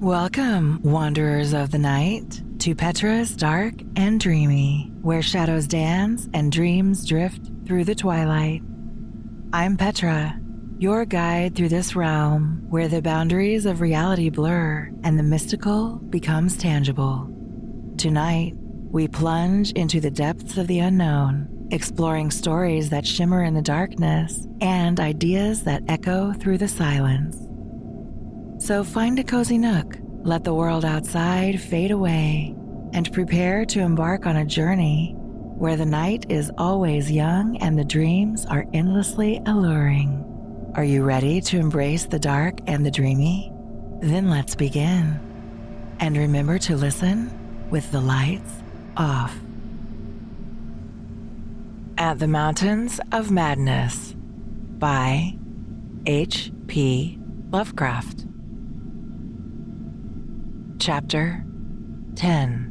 Welcome, wanderers of the night, to Petra's Dark and Dreamy, where shadows dance and dreams drift through the twilight. I'm Petra, your guide through this realm where the boundaries of reality blur and the mystical becomes tangible. Tonight, we plunge into the depths of the unknown, exploring stories that shimmer in the darkness and ideas that echo through the silence. So find a cozy nook, let the world outside fade away, and prepare to embark on a journey where the night is always young and the dreams are endlessly alluring. Are you ready to embrace the dark and the dreamy? Then let's begin. And remember to listen with the lights off. At the Mountains of Madness by H.P. Lovecraft. Chapter 10.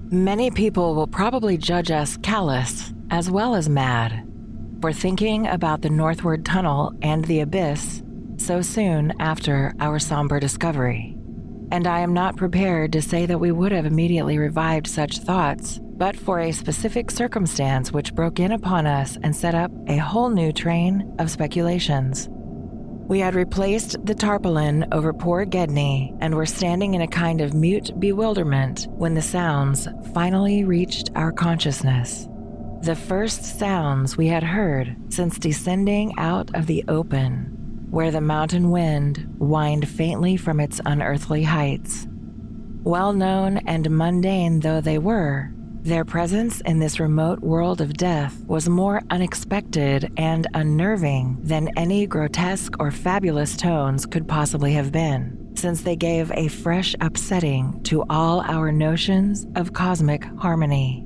Many people will probably judge us callous as well as mad for thinking about the northward tunnel and the abyss so soon after our somber discovery. And I am not prepared to say that we would have immediately revived such thoughts, but for a specific circumstance which broke in upon us and set up a whole new train of speculations. We had replaced the tarpaulin over poor Gedney and were standing in a kind of mute bewilderment when the sounds finally reached our consciousness. The first sounds we had heard since descending out of the open, where the mountain wind whined faintly from its unearthly heights. Well known and mundane though they were, their presence in this remote world of death was more unexpected and unnerving than any grotesque or fabulous tones could possibly have been, since they gave a fresh upsetting to all our notions of cosmic harmony.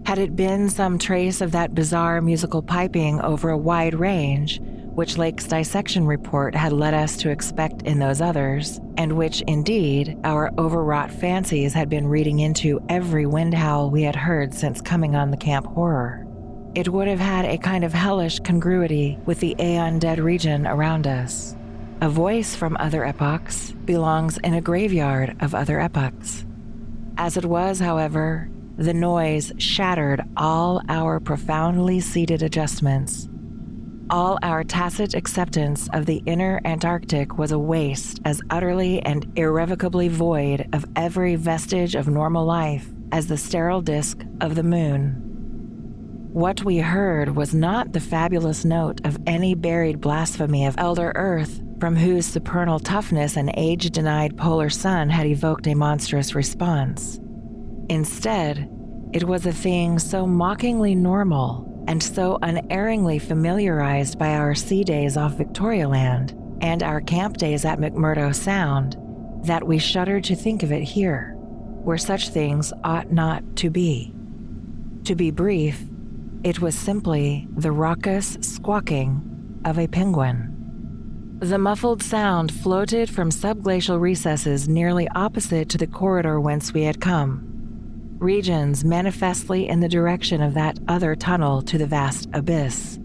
Had it been some trace of that bizarre musical piping over a wide range, which Lake's dissection report had led us to expect in those others, and which, indeed, our overwrought fancies had been reading into every wind howl we had heard since coming on the camp horror, it would have had a kind of hellish congruity with the aeon-dead region around us. A voice from other epochs belongs in a graveyard of other epochs. As it was, however, the noise shattered all our profoundly seated adjustments. All our tacit acceptance of the inner Antarctic was a waste as utterly and irrevocably void of every vestige of normal life as the sterile disk of the moon. What we heard was not the fabulous note of any buried blasphemy of Elder Earth, from whose supernal toughness an age-denied polar sun had evoked a monstrous response. Instead, it was a thing so mockingly normal and so unerringly familiarized by our sea days off Victoria Land and our camp days at McMurdo Sound that we shuddered to think of it here, where such things ought not to be. To be brief, it was simply the raucous squawking of a penguin. The muffled sound floated from subglacial recesses nearly opposite to the corridor whence we had come, regions manifestly in the direction of that other tunnel to the vast abyss.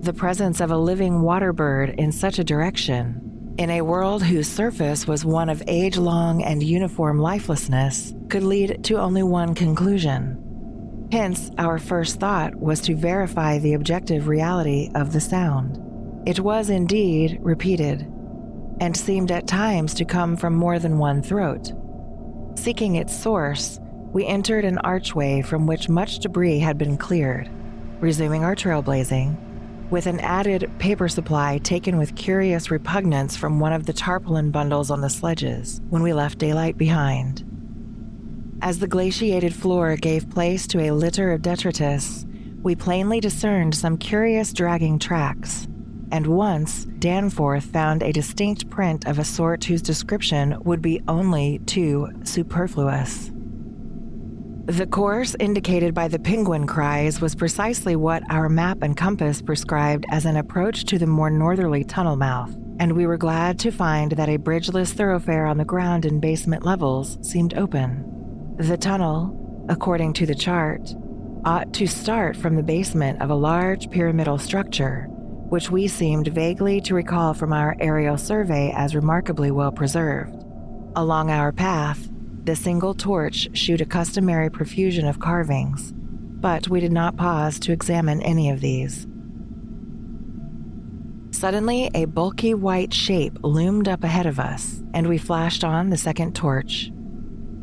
The presence of a living water bird in such a direction, in a world whose surface was one of age-long and uniform lifelessness, could lead to only one conclusion. Hence, our first thought was to verify the objective reality of the sound. It was indeed repeated, and seemed at times to come from more than one throat. Seeking its source, we entered an archway from which much debris had been cleared, resuming our trailblazing, with an added paper supply taken with curious repugnance from one of the tarpaulin bundles on the sledges when we left daylight behind. As the glaciated floor gave place to a litter of detritus, we plainly discerned some curious dragging tracks, and once Danforth found a distinct print of a sort whose description would be only too superfluous. The course indicated by the penguin cries was precisely what our map and compass prescribed as an approach to the more northerly tunnel mouth, and we were glad to find that a bridgeless thoroughfare on the ground and basement levels seemed open. The tunnel, according to the chart, ought to start from the basement of a large pyramidal structure, which we seemed vaguely to recall from our aerial survey as remarkably well preserved. Along our path, the single torch shewed a customary profusion of carvings, but we did not pause to examine any of these. Suddenly, a bulky white shape loomed up ahead of us, and we flashed on the second torch.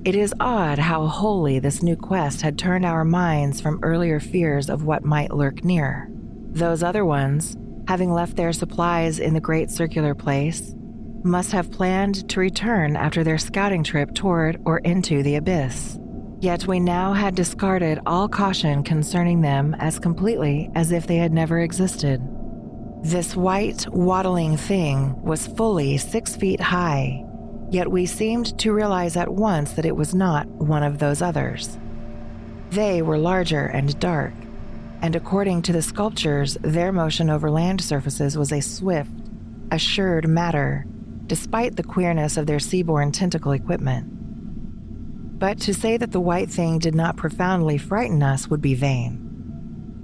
It is odd how wholly this new quest had turned our minds from earlier fears of what might lurk near. Those other ones, having left their supplies in the great circular place, must have planned to return after their scouting trip toward or into the abyss. Yet we now had discarded all caution concerning them as completely as if they had never existed. This white, waddling thing was fully 6 feet high, yet we seemed to realize at once that it was not one of those others. They were larger and dark, and according to the sculptures, their motion over land surfaces was a swift, assured matter, despite the queerness of their seaborne tentacle equipment. But to say that the white thing did not profoundly frighten us would be vain.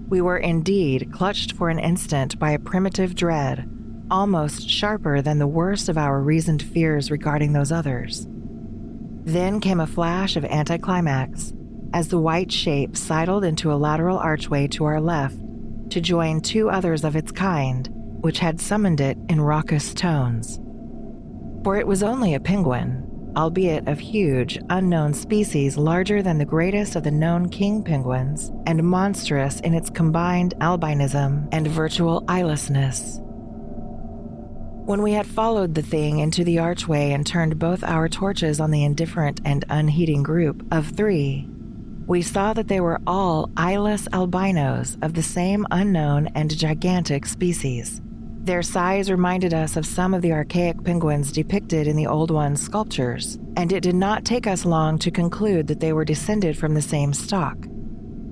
We were indeed clutched for an instant by a primitive dread, almost sharper than the worst of our reasoned fears regarding those others. Then came a flash of anticlimax as the white shape sidled into a lateral archway to our left to join 2 others of its kind, which had summoned it in raucous tones. For it was only a penguin, albeit of huge, unknown species larger than the greatest of the known king penguins and monstrous in its combined albinism and virtual eyelessness. When we had followed the thing into the archway and turned both our torches on the indifferent and unheeding group of 3, we saw that they were all eyeless albinos of the same unknown and gigantic species. Their size reminded us of some of the archaic penguins depicted in the Old One's sculptures, and it did not take us long to conclude that they were descended from the same stock,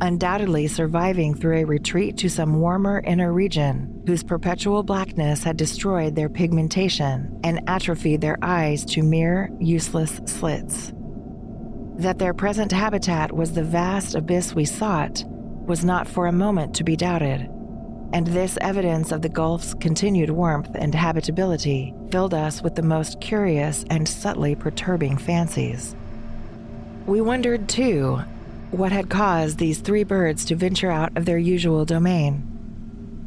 undoubtedly surviving through a retreat to some warmer inner region whose perpetual blackness had destroyed their pigmentation and atrophied their eyes to mere useless slits. That their present habitat was the vast abyss we sought was not for a moment to be doubted, and this evidence of the Gulf's continued warmth and habitability filled us with the most curious and subtly perturbing fancies. We wondered, too, what had caused these 3 birds to venture out of their usual domain.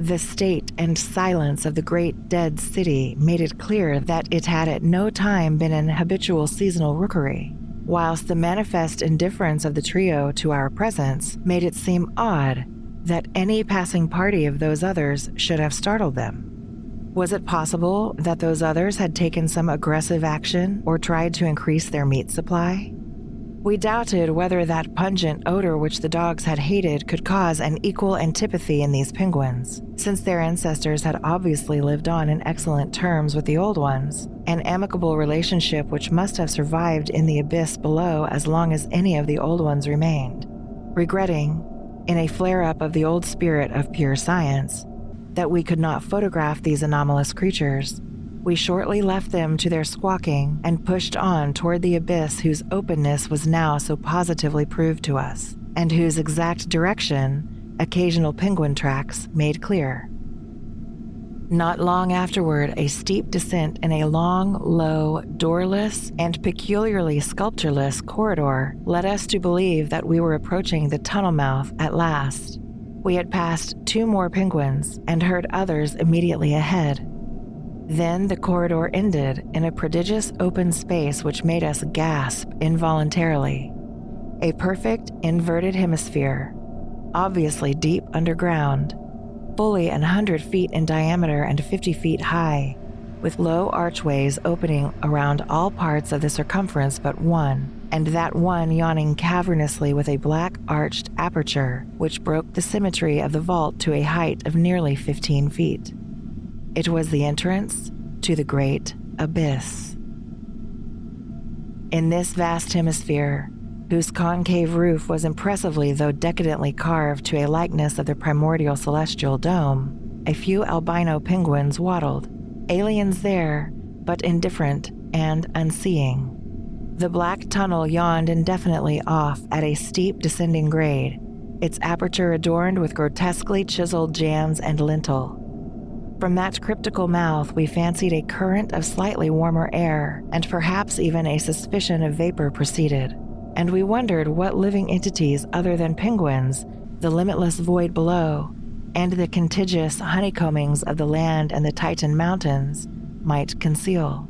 The state and silence of the great dead city made it clear that it had at no time been an habitual seasonal rookery, whilst the manifest indifference of the trio to our presence made it seem odd that any passing party of those others should have startled them. Was it possible that those others had taken some aggressive action or tried to increase their meat supply? We doubted whether that pungent odor which the dogs had hated could cause an equal antipathy in these penguins, since their ancestors had obviously lived on in excellent terms with the old ones, an amicable relationship which must have survived in the abyss below as long as any of the old ones remained. Regretting, in a flare-up of the old spirit of pure science, that we could not photograph these anomalous creatures, we shortly left them to their squawking and pushed on toward the abyss whose openness was now so positively proved to us, and whose exact direction occasional penguin tracks made clear. Not long afterward, a steep descent in a long, low, doorless, and peculiarly sculptureless corridor led us to believe that we were approaching the tunnel mouth at last. We had passed 2 more penguins and heard others immediately ahead. Then the corridor ended in a prodigious open space which made us gasp involuntarily. A perfect inverted hemisphere, obviously deep underground, fully 100 feet in diameter and 50 feet high, with low archways opening around all parts of the circumference but one, and that one yawning cavernously with a black arched aperture which broke the symmetry of the vault to a height of nearly 15 feet. It was the entrance to the great abyss. In this vast hemisphere, whose concave roof was impressively though decadently carved to a likeness of the primordial celestial dome, a few albino penguins waddled, aliens there, but indifferent and unseeing. The black tunnel yawned indefinitely off at a steep descending grade, its aperture adorned with grotesquely chiseled jambs and lintel. From that cryptical mouth, we fancied a current of slightly warmer air, and perhaps even a suspicion of vapor proceeded. And we wondered what living entities other than penguins, the limitless void below, and the contiguous honeycombings of the land and the Titan Mountains might conceal.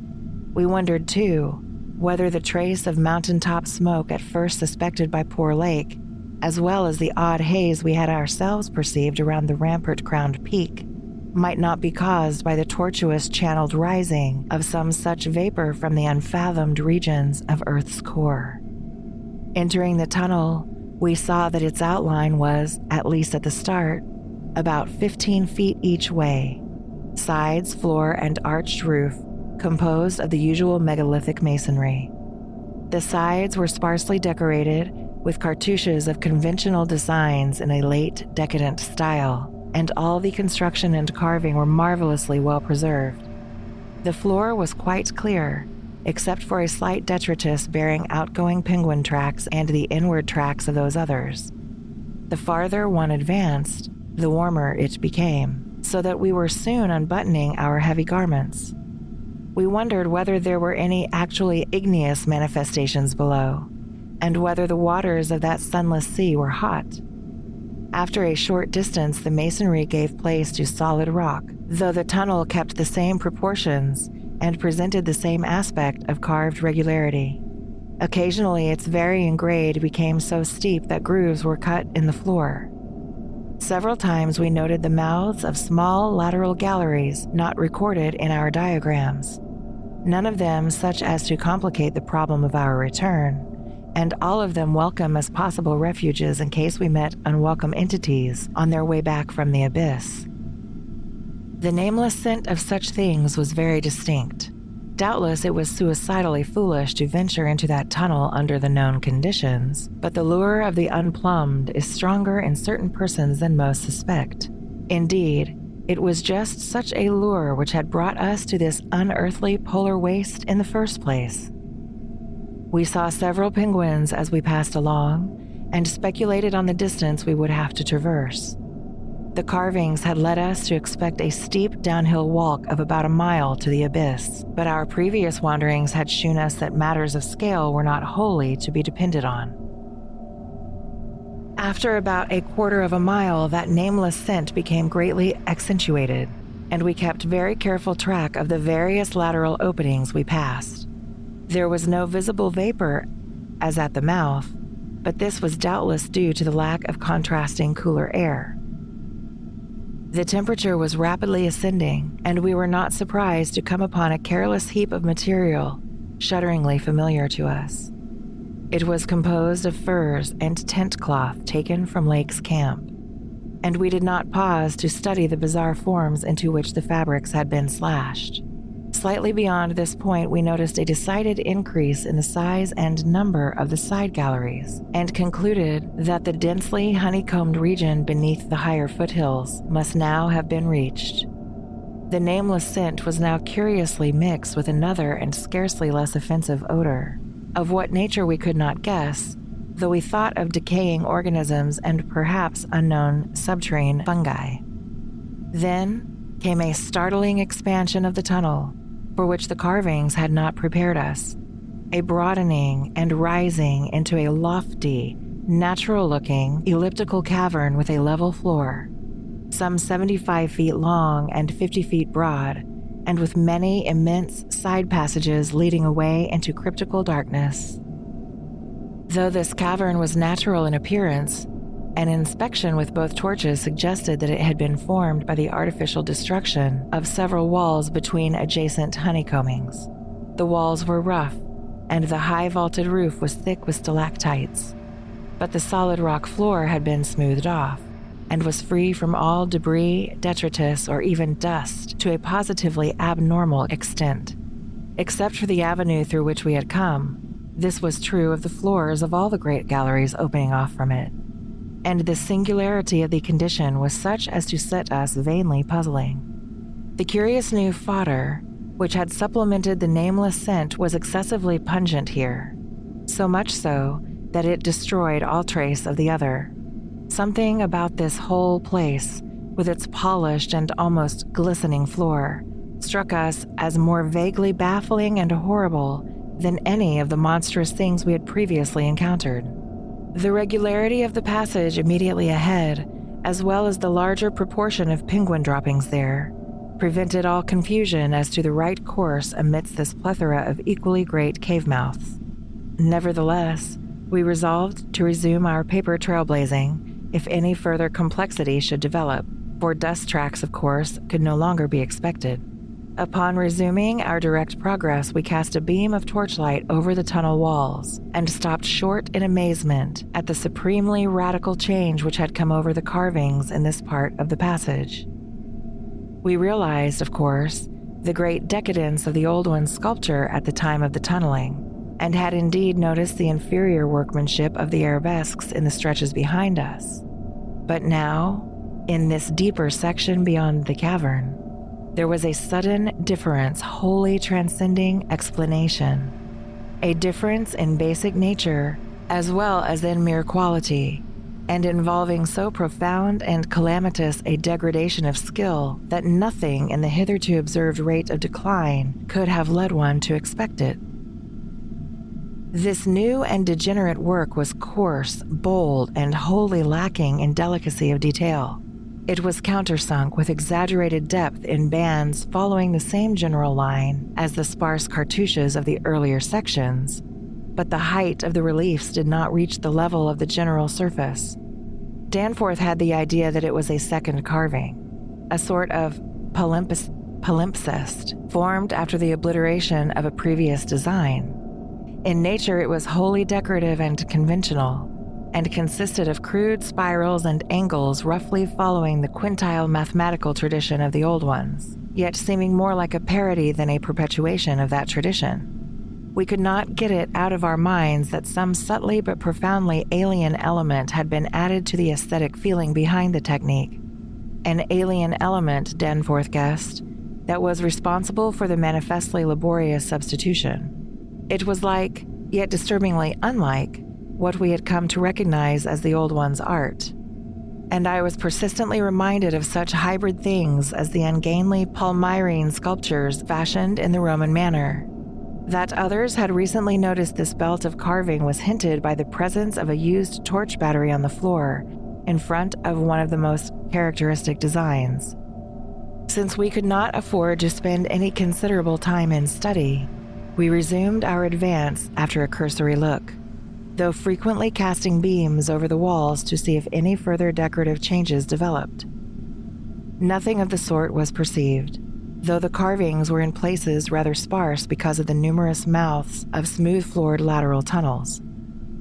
We wondered, too, whether the trace of mountaintop smoke at first suspected by Poor Lake, as well as the odd haze we had ourselves perceived around the rampart-crowned peak, might not be caused by the tortuous channeled rising of some such vapor from the unfathomed regions of Earth's core. Entering the tunnel, we saw that its outline was, at least at the start, about 15 feet each way. Sides, floor, and arched roof composed of the usual megalithic masonry. The sides were sparsely decorated with cartouches of conventional designs in a late decadent style, and all the construction and carving were marvelously well preserved. The floor was quite clear, except for a slight detritus bearing outgoing penguin tracks and the inward tracks of those others. The farther one advanced, the warmer it became, so that we were soon unbuttoning our heavy garments. We wondered whether there were any actually igneous manifestations below, and whether the waters of that sunless sea were hot. After a short distance, the masonry gave place to solid rock, though the tunnel kept the same proportions and presented the same aspect of carved regularity. Occasionally, its varying grade became so steep that grooves were cut in the floor. Several times we noted the mouths of small lateral galleries not recorded in our diagrams, none of them such as to complicate the problem of our return, and all of them welcome as possible refuges in case we met unwelcome entities on their way back from the abyss. The nameless scent of such things was very distinct. Doubtless it was suicidally foolish to venture into that tunnel under the known conditions, but the lure of the unplumbed is stronger in certain persons than most suspect. Indeed, it was just such a lure which had brought us to this unearthly polar waste in the first place. We saw several penguins as we passed along, and speculated on the distance we would have to traverse. The carvings had led us to expect a steep downhill walk of about a mile to the abyss, but our previous wanderings had shewn us that matters of scale were not wholly to be depended on. After about a quarter of a mile, that nameless scent became greatly accentuated, and we kept very careful track of the various lateral openings we passed. There was no visible vapor, as at the mouth, but this was doubtless due to the lack of contrasting cooler air. The temperature was rapidly ascending, and we were not surprised to come upon a careless heap of material, shudderingly familiar to us. It was composed of furs and tent cloth taken from Lake's camp, and we did not pause to study the bizarre forms into which the fabrics had been slashed. Slightly beyond this point, we noticed a decided increase in the size and number of the side galleries, and concluded that the densely honeycombed region beneath the higher foothills must now have been reached. The nameless scent was now curiously mixed with another and scarcely less offensive odor, of what nature we could not guess, though we thought of decaying organisms and perhaps unknown subterranean fungi. Then came a startling expansion of the tunnel, for which the carvings had not prepared us, a broadening and rising into a lofty, natural-looking, elliptical cavern with a level floor, some 75 feet long and 50 feet broad, and with many immense side passages leading away into cryptical darkness. Though this cavern was natural in appearance, an inspection with both torches suggested that it had been formed by the artificial destruction of several walls between adjacent honeycombings. The walls were rough, and the high vaulted roof was thick with stalactites, but the solid rock floor had been smoothed off, and was free from all debris, detritus, or even dust to a positively abnormal extent. Except for the avenue through which we had come, this was true of the floors of all the great galleries opening off from it, and the singularity of the condition was such as to set us vainly puzzling. The curious new fodder, which had supplemented the nameless scent, was excessively pungent here, so much so that it destroyed all trace of the other. Something about this whole place with its polished and almost glistening floor, struck us as more vaguely baffling and horrible than any of the monstrous things we had previously encountered. The regularity of the passage immediately ahead, as well as the larger proportion of penguin droppings there, prevented all confusion as to the right course amidst this plethora of equally great cave mouths. Nevertheless, we resolved to resume our paper trailblazing if any further complexity should develop, for dust tracks, of course, could no longer be expected. Upon resuming our direct progress, we cast a beam of torchlight over the tunnel walls and stopped short in amazement at the supremely radical change which had come over the carvings in this part of the passage. We realized, of course, the great decadence of the old one's sculpture at the time of the tunneling, and had indeed noticed the inferior workmanship of the arabesques in the stretches behind us. But now, in this deeper section beyond the cavern, there was a sudden difference wholly transcending explanation, a difference in basic nature as well as in mere quality, and involving so profound and calamitous a degradation of skill that nothing in the hitherto observed rate of decline could have led one to expect it. This new and degenerate work was coarse, bold, and wholly lacking in delicacy of detail. It was countersunk with exaggerated depth in bands following the same general line as the sparse cartouches of the earlier sections, but the height of the reliefs did not reach the level of the general surface. Danforth had the idea that it was a second carving, a sort of palimpsest, formed after the obliteration of a previous design. In nature, it was wholly decorative and conventional, and consisted of crude spirals and angles roughly following the quintile mathematical tradition of the old ones, yet seeming more like a parody than a perpetuation of that tradition. We could not get it out of our minds that some subtly but profoundly alien element had been added to the aesthetic feeling behind the technique, an alien element, Danforth guessed, that was responsible for the manifestly laborious substitution. It was like, yet disturbingly unlike, what we had come to recognize as the old one's art. And I was persistently reminded of such hybrid things as the ungainly Palmyrene sculptures fashioned in the Roman manner. That others had recently noticed this belt of carving was hinted by the presence of a used torch battery on the floor in front of one of the most characteristic designs. Since we could not afford to spend any considerable time in study, we resumed our advance after a cursory look, though frequently casting beams over the walls to see if any further decorative changes developed. Nothing of the sort was perceived, though the carvings were in places rather sparse because of the numerous mouths of smooth-floored lateral tunnels.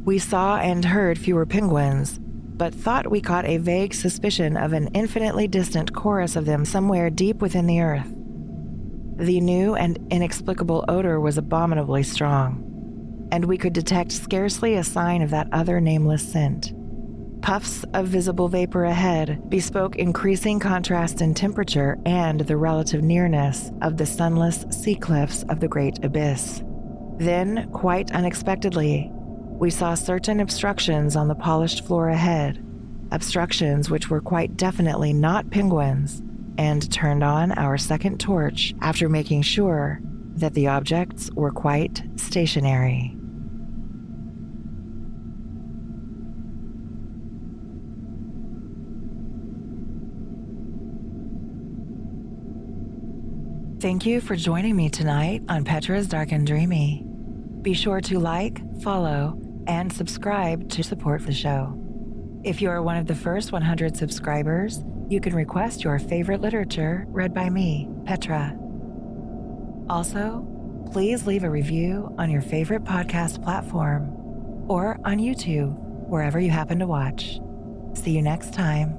We saw and heard fewer penguins, but thought we caught a vague suspicion of an infinitely distant chorus of them somewhere deep within the earth. The new and inexplicable odor was abominably strong, and we could detect scarcely a sign of that other nameless scent. Puffs of visible vapor ahead bespoke increasing contrast in temperature and the relative nearness of the sunless sea cliffs of the great abyss. Then, quite unexpectedly, we saw certain obstructions on the polished floor ahead, obstructions which were quite definitely not penguins, and turned on our second torch after making sure that the objects were quite stationary. Thank you for joining me tonight on Petra's Dark and Dreamy. Be sure to like, follow, and subscribe to support the show. If you are one of the first 100 subscribers, you can request your favorite literature read by me, Petra. Also, please leave a review on your favorite podcast platform or on YouTube, wherever you happen to watch. See you next time.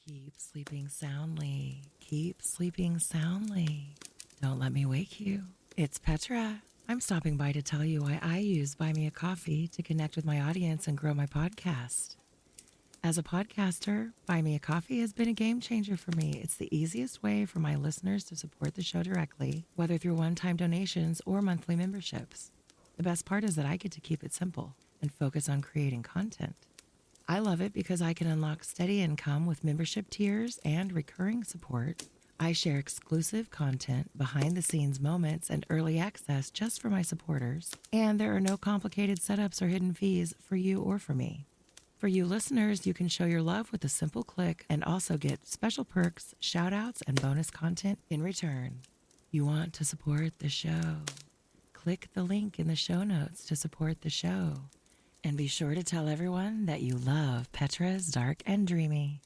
Keep sleeping soundly. Keep sleeping soundly. Don't let me wake you. It's Petra. I'm stopping by to tell you why I use Buy Me a Coffee to connect with my audience and grow my podcast. As a podcaster, Buy Me a Coffee has been a game changer for me. It's the easiest way for my listeners to support the show directly, whether through one-time donations or monthly memberships. The best part is that I get to keep it simple and focus on creating content. I love it because I can unlock steady income with membership tiers and recurring support. I share exclusive content, behind-the-scenes moments, and early access just for my supporters. And there are no complicated setups or hidden fees for you or for me. For you listeners, you can show your love with a simple click and also get special perks, shout-outs, and bonus content in return. You want to support the show? Click the link in the show notes to support the show. And be sure to tell everyone that you love Petra's Dark and Dreamy.